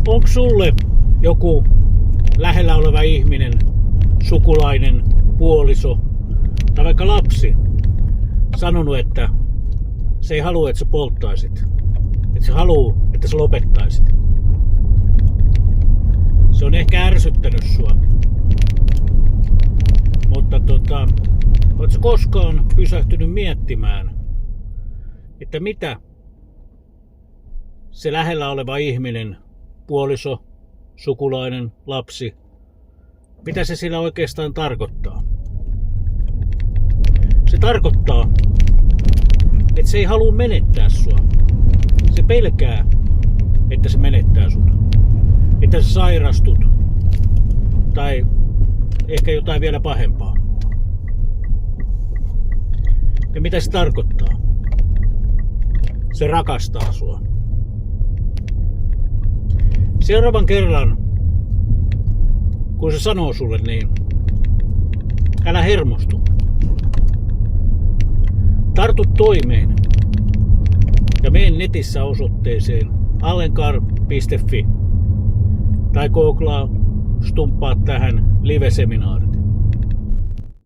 Onko sulle joku lähellä oleva ihminen, sukulainen, puoliso tai vaikka lapsi sanonut, että se ei halua, että sä polttaisit? Että se haluaa, että sä lopettaisit? Se on ehkä ärsyttänyt sua. Mutta ootko sä koskaan pysähtynyt miettimään, että mitä se lähellä oleva ihminen, puoliso, sukulainen, lapsi, mitä se sillä oikeastaan tarkoittaa? Se tarkoittaa, että se ei halua menettää sua. Se pelkää, että se menettää sut. Että sä sairastut. Tai ehkä jotain vielä pahempaa. Ja mitä se tarkoittaa? Se rakastaa sua. Seuraavan kerran, kun se sanoo sulle niin, älä hermostu. Tartu toimeen ja mene netissä osoitteeseen allenkar.fi tai googlaa, stumppaa tähän live-seminaari.